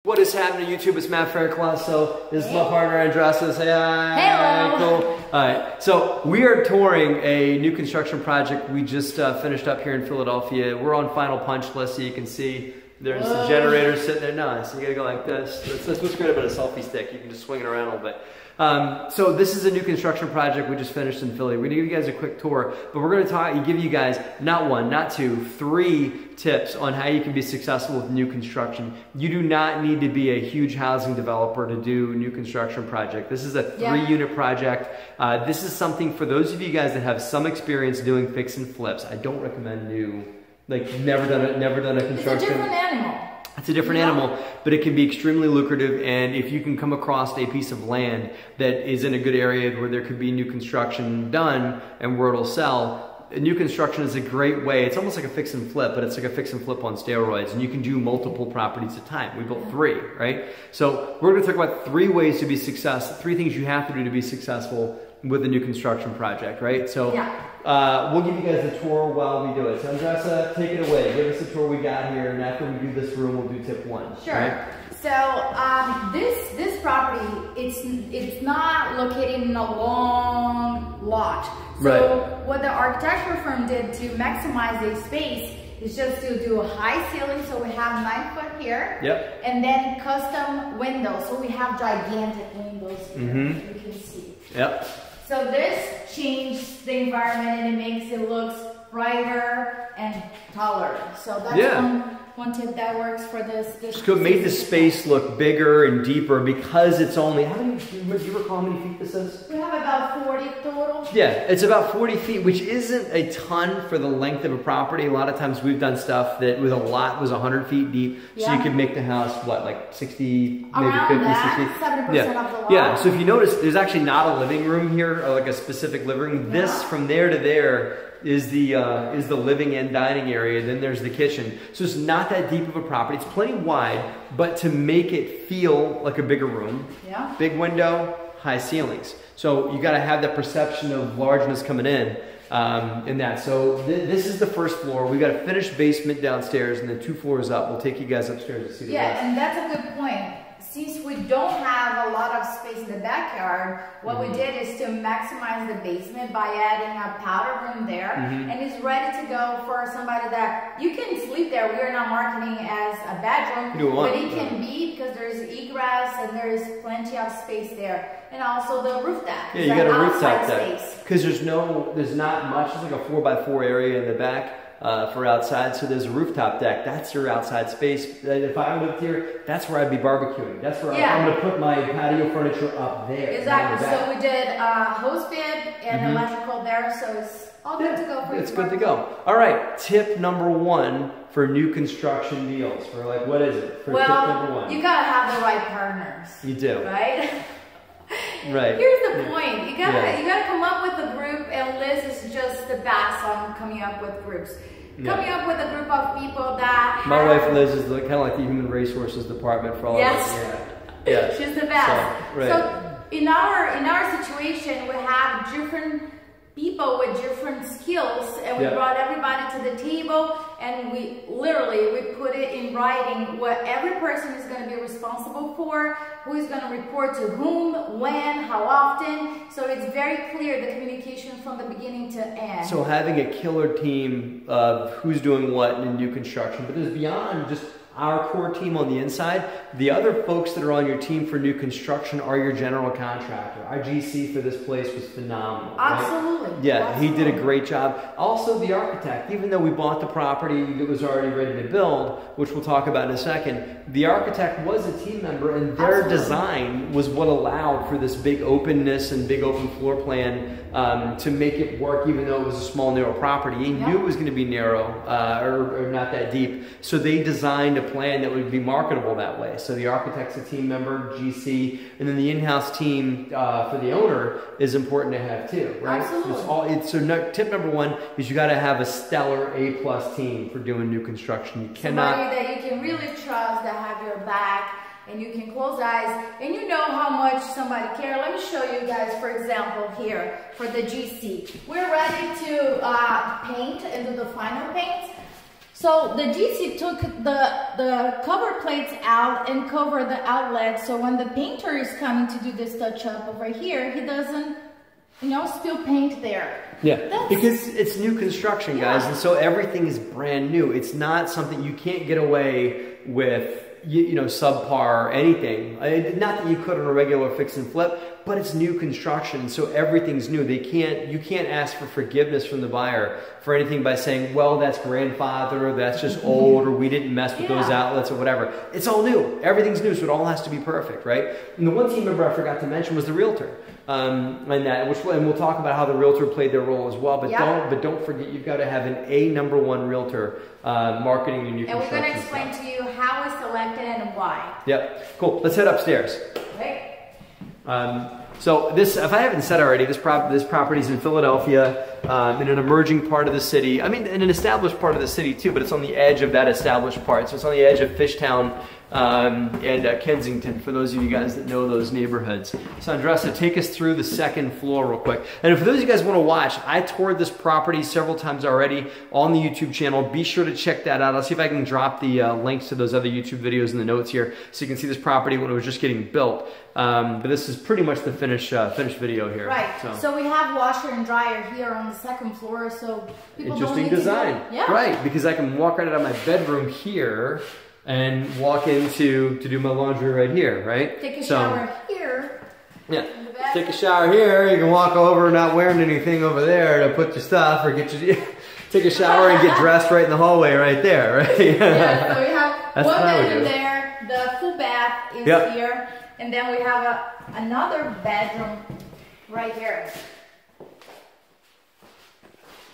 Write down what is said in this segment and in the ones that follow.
What is happening, YouTube? It's Matt Fairclough. This is my partner Andresa. Say hi. Hello. Cool. All right. So we are touring a new construction project we just finished up here in Philadelphia. We're on final punch list, so you can see there's the generator sitting there. Nice. You gotta go like this. That's what's great about a selfie stick. You can just swing it around a little bit. So this is a new construction project we just finished in Philly. We're gonna give you guys a quick tour, but we're gonna give you guys not one, not two, 3 tips on how you can be successful with new construction. You do not need to be a huge housing developer to do a new construction project. This is a 3-unit project. This is something for those of you guys that have some experience doing fix and flips. I don't recommend new, like never done a construction. It's a different animal. It's a different animal, but it can be extremely lucrative, and if you can come across a piece of land that is in a good area where there could be new construction done and where it'll sell, new construction is a great way. It's almost like a fix and flip, but it's like a fix and flip on steroids, and you can do multiple properties at a time. We built 3, right? So we're gonna talk about 3 ways to be successful, 3 things you have to do to be successful with a new construction project, right? So we'll give you guys a tour while we do it. So Andresa, take it away. Give us the tour we got here, and after we do this room, we'll do tip 1. Sure. Right? So this property, it's not located in a long lot. So what the architectural firm did to maximize the space is just to do a high ceiling, so we have 9 foot here, and then custom windows. So we have gigantic windows here, you can see. So this changed the environment and it makes it look brighter and taller. So that's one tip that works for this. So it made the space look bigger and deeper because it's only, do you recall how many feet this is? We have about 40 total. Yeah, it's about 40 feet, which isn't a ton for the length of a property. A lot of times we've done stuff that with a lot was 100 feet deep. So you could make the house, what, like 60, around maybe 50, that, 60? 70% of the lot. Yeah, so if you notice, there's actually not a living room here, or like a specific living room. This, from there to there, is the living and dining area. Then there's the kitchen. So it's not that deep of a property. It's plenty wide, but to make it feel like a bigger room, big window, high ceilings. So you got to have that perception of largeness coming in that. So this is the first floor. We got a finished basement downstairs, and then 2 floors up. We'll take you guys upstairs to see the rest. And that's a good point. Since we don't have a lot of space in the backyard, what we did is to maximize the basement by adding a powder room there, and it's ready to go for somebody that you can sleep there. We are not marketing as a bedroom, but it can be because there's egress and there's plenty of space there, and also the roof deck. Yeah, you got a rooftop deck because there's not much. It's like a 4x4 area in the back. For outside, so there's a rooftop deck. That's your outside space. If I lived here, that's where I'd be barbecuing. That's where I'm going to put my patio furniture up there. Exactly. So we did hose bib and electrical there, so it's all good to go for you. It's good to go. All right, tip number 1 for new construction deals. For like, what is it? For tip number 1. You gotta have the right partners. You do. Right? Here's the point. You gotta come up with a group, and Liz is just the best on coming up with groups. Coming up with a group of people that my wife Liz is kind of like the human resources department for all of us. Yeah. She's the best. So in our situation, we have different people with different skills, and we brought everybody to the table, and we put it in writing what every person is going to be responsible for, who is going to report to whom, when, how often. So it's very clear, the communication from the beginning to end. So having a killer team of who's doing what in new construction, but there's beyond just our core team on the inside. The other folks that are on your team for new construction are your general contractor. Our GC for this place was phenomenal. Absolutely. Yeah, he did a great job. Also the architect, even though we bought the property that was already ready to build, which we'll talk about in a second, the architect was a team member, and their design was what allowed for this big openness and big open floor plan to make it work, even though it was a small, narrow property. He knew it was going to be narrow or not that deep. So they designed a plan that would be marketable that way. So the architect's a team member, GC, and then the in-house team for the owner is important to have too, right? Absolutely. So tip number 1 is you got to have a stellar A+ team for doing new construction. You cannot. Somebody that you can really trust, that have your back, and you can close eyes, and you know how much somebody cares. Let me show you guys, for example, here for the GC. We're ready to paint and do the final paint. So the GC took the cover plates out and covered the outlet, so when the painter is coming to do this touch up over here, he doesn't, you know, spill paint there. Yeah, because it's new construction, guys, and so everything is brand new. It's not something you can't get away with, you know, subpar anything. Not that you could on a regular fix and flip, but it's new construction, so everything's new. You can't ask for forgiveness from the buyer for anything by saying, well, that's grandfather, or that's just old, or we didn't mess with those outlets or whatever. It's all new. Everything's new, so it all has to be perfect, right? And the one team member I forgot to mention was the realtor. And we'll talk about how the realtor played their role as well. But don't forget, you've got to have an #1 realtor marketing your new construction. And we're going to explain to you how it's selected and why. Yep, cool. Let's head upstairs. Okay. So this, if I haven't said already, this property is in Philadelphia, in an emerging part of the city. I mean, in an established part of the city too, but it's on the edge of that established part. So it's on the edge of Fishtown and Kensington, for those of you guys that know those neighborhoods. So Andresa, take us through the second floor real quick. And for those of you guys want to watch, I toured this property several times already on the YouTube channel. Be sure to check that out. I'll see if I can drop the links to those other YouTube videos in the notes here, so you can see this property when it was just getting built. But this is pretty much the finished video here. Right. So we have washer and dryer here on the second floor. So people interesting don't need design. To yeah. Right, because I can walk right out of my bedroom here and walk into to do my laundry right here, right? Take a shower here. Yeah. Take a shower here. You can walk over, not wearing anything over there, to put your stuff or get your. Take a shower and get dressed right in the hallway right there, right? Yeah. So we have one bedroom there. The full bath is here. And then we have another bedroom right here.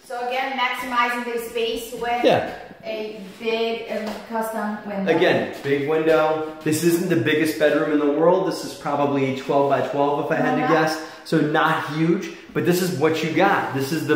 So again, maximizing the space with a big and custom window. Again, big window. This isn't the biggest bedroom in the world. This is probably 12 by 12 if I had to guess. So not huge, but this is what you got. This is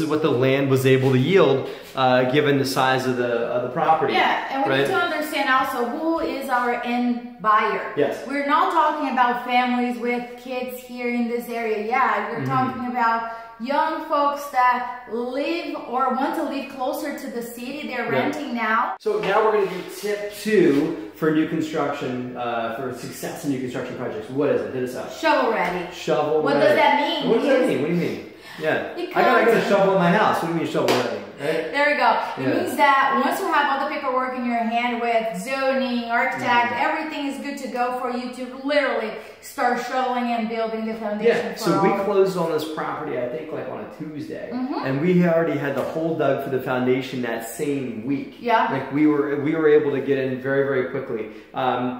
what the land was able to yield, given the size of the property. Yeah, and we need to understand also who is our end buyer. Yes. We're not talking about families with kids here in this area. Yeah, we're talking about young folks that live or want to live closer to the city. They're renting now. So now we're going to do tip 2 for new construction, for success in new construction projects. What is it? Hit us up. Shovel ready. Shovel ready. What does that mean? What does that mean? What do you mean? Yeah. I got a shovel in my house. What do you mean shovel ready? Right? There we go. It means that once you have all the paperwork in your hand with zoning, architect, everything is good to go for you to literally start shoveling and building the foundation. So we closed on this property, I think, like on a Tuesday, and we already had the hole dug for the foundation that same week. Yeah. Like we were able to get in very, very quickly.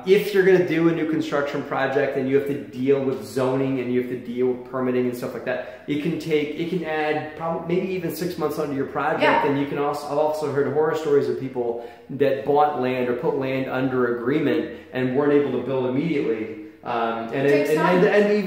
If you're going to do a new construction project and you have to deal with zoning and you have to deal with permitting and stuff like that, it can add probably maybe even 6 months onto your project. And you can also, I've also heard horror stories of people that bought land or put land under agreement and weren't able to build immediately. And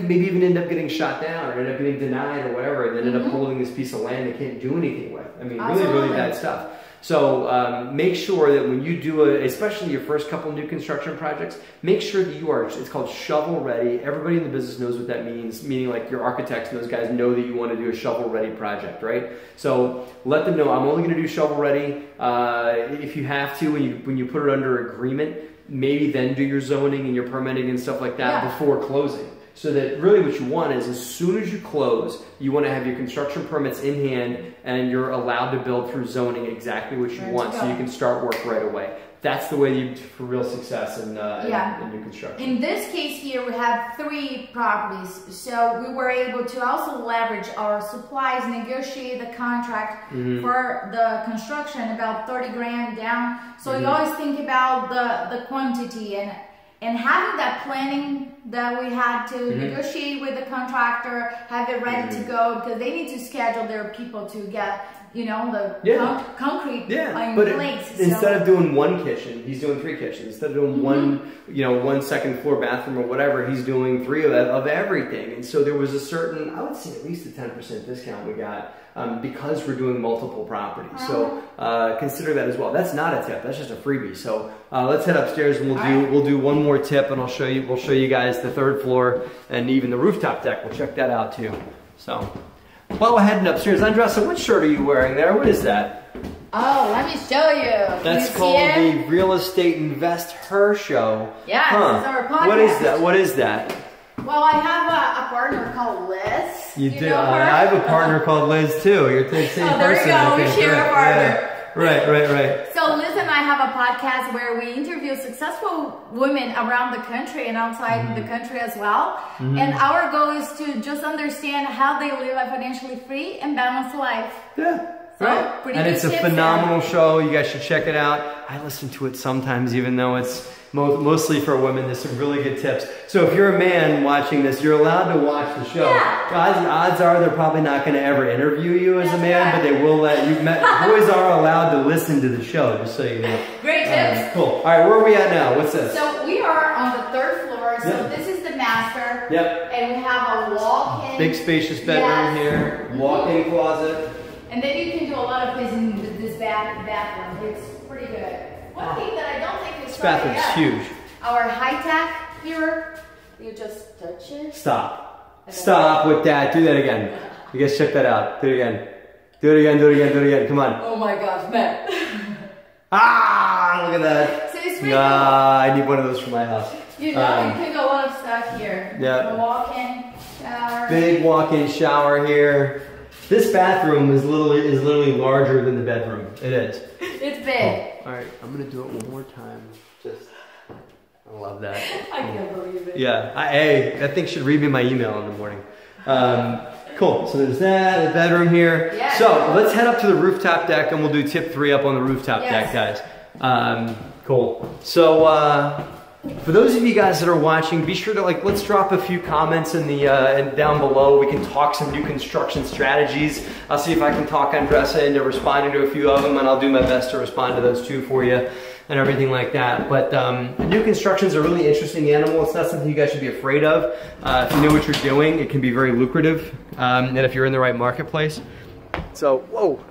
maybe even end up getting shot down or end up getting denied or whatever, and then end up holding this piece of land they can't do anything with. I mean, really bad stuff. So make sure that when you do especially your first couple of new construction projects, make sure that you are, it's called shovel ready. Everybody in the business knows what that means, meaning like your architects and those guys know that you want to do a shovel ready project, right? So let them know, I'm only going to do shovel ready. If you have to, when you put it under agreement, maybe then do your zoning and your permitting and stuff like that before closing. So that really what you want is, as soon as you close, you want to have your construction permits in hand and you're allowed to build through zoning exactly what you want, so you can start work right away. That's the way for real success in new construction. In this case here, we have 3 properties. So we were able to also leverage our supplies, negotiate the contract for the construction, about 30 grand down. So you always think about the quantity and having that planning that we had to negotiate with the contractor, have it ready to go, because they need to schedule their people to get, you know, the concrete in place. Instead of doing 1 kitchen, he's doing 3 kitchens. Instead of doing one second floor bathroom or whatever, he's doing 3 of everything. And so there was a certain, I would say at least a 10% discount we got because we're doing multiple properties. So consider that as well. That's not a tip. That's just a freebie. So let's head upstairs and we'll do one more tip, and we'll show you guys the 3rd floor and even the rooftop deck. We'll check that out too. So while we're heading upstairs, Andresa, what shirt are you wearing there? What is that? Oh, let me show you. That's called the Real Estate Invest Her Show. Yeah, this is our podcast. What is that? What is that? Well, I have a partner called Liz. You do? I have a partner called Liz too. You're the same person. There you go. We share a partner. Yeah. Right. So Liz and I have a podcast where we interview successful women around the country and outside the country as well. And our goal is to just understand how they live a financially free and balanced life. Yeah. So, right. And it's a phenomenal show. You guys should check it out. I listen to it sometimes, even though it's mostly for women. There's some really good tips. So if you're a man watching this, you're allowed to watch the show. Yeah. Guys, odds are they're probably not going to ever interview you as a man, but they will let you. Boys are allowed to listen to the show, just so you know. Great tips. Cool. All right, where are we at now? What's this? So we are on the 3rd floor. So this is the master. Yep. And we have a walk-in. Big spacious bedroom here. Walk-in closet. And then you can do a lot of things in this bathroom. It's pretty good. One thing that I don't think is this bathroom's huge. Our high-tech mirror, you just touch it. Stop. Stop with that. Do that again. You guys check that out. Do it again. Do it again, do it again, do it again. Come on. Oh my gosh, man. Look at that. So it's really I need one of those for my house. You know, you can do a lot of stuff here. Yeah. A walk-in shower. Big walk-in shower here. This bathroom is literally larger than the bedroom. It is. It's big. All right, I'm gonna do it one more time. I love that. I can't believe it. Yeah, hey, that thing should read me my email in the morning. Cool, so there's that, the bedroom here. Yes. So let's head up to the rooftop deck and we'll do tip 3 up on the rooftop deck, guys. Cool. So for those of you guys that are watching, be sure to let's drop a few comments in the down below. We can talk some new construction strategies. I'll see if I can talk Andresa into responding to a few of them, and I'll do my best to respond to those too for you and everything like that. But new construction is a really interesting animal. It's not something you guys should be afraid of. If you know what you're doing, it can be very lucrative, and if you're in the right marketplace. So, whoa.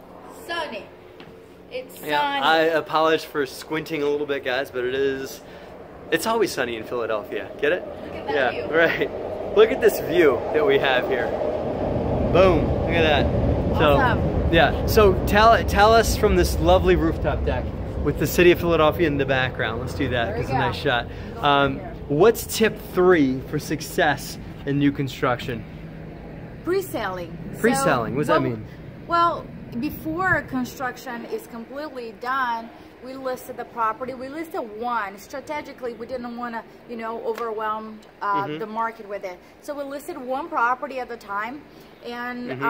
Sunny. It's sunny. Yeah, I apologize for squinting a little bit, guys, but it's always sunny in Philadelphia. Get it? Look at that view. Right. Look at this view that we have here. Boom. Look at that. Awesome. So, yeah. So tell us from this lovely rooftop deck with the city of Philadelphia in the background. Let's do that. It's a nice shot. What's tip 3 for success in new construction? Pre-selling. Pre-selling. What does that mean? Well, before construction is completely done, we listed the property. We listed one. Strategically, we didn't want to, overwhelm the market with it. So we listed one property at a time and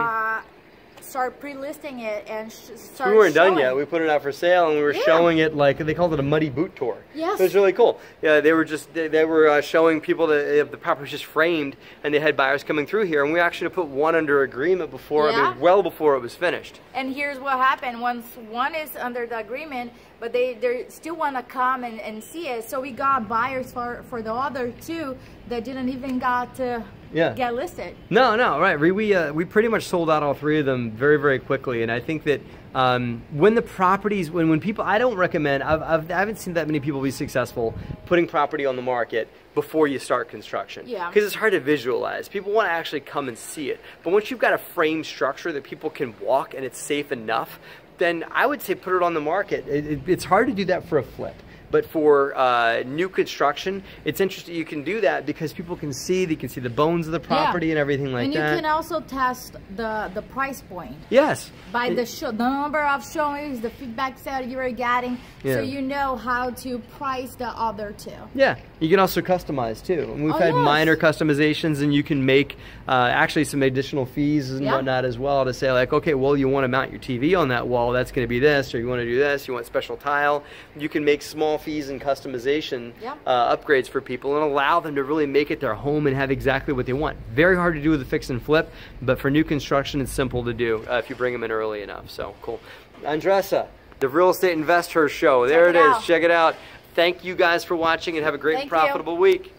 start pre-listing it and start We weren't showing. done yet. We put it out for sale and we were showing it they called it a muddy boot tour. Yes. It was really cool. Yeah, they were showing people that the property was just framed and they had buyers coming through here, and we actually put one under agreement before, well before it was finished. And here's what happened. Once one is under the agreement, but they still want to come and see it. So we got buyers for the other 2 that didn't even got to get listed. No, right. We pretty much sold out all 3 of them very, very quickly. And I think that when the properties, when people, I don't recommend, I haven't seen that many people be successful putting property on the market before you start construction. Yeah. Because it's hard to visualize. People want to actually come and see it. But once you've got a frame structure that people can walk and it's safe enough, then I would say put it on the market. It's hard to do that for a flip. But for new construction, it's interesting. You can do that because people can see, they can see the bones of the property and everything like that. And you can also test the price point. Yes. By the number of showings, the feedback that you are getting, so you know how to price the other 2. Yeah, you can also customize too. And we've had minor customizations, and you can make actually some additional fees and whatnot as well to say okay, well, you want to mount your TV on that wall, that's going to be this, or you want to do this, you want special tile. You can make small fees and customization upgrades for people and allow them to really make it their home and have exactly what they want. Very hard to do with a fix and flip, but for new construction, it's simple to do if you bring them in early enough. So cool. Andresa, the Real Estate Investor Show. There it is. Check it out. Thank you guys for watching and have a great and profitable week.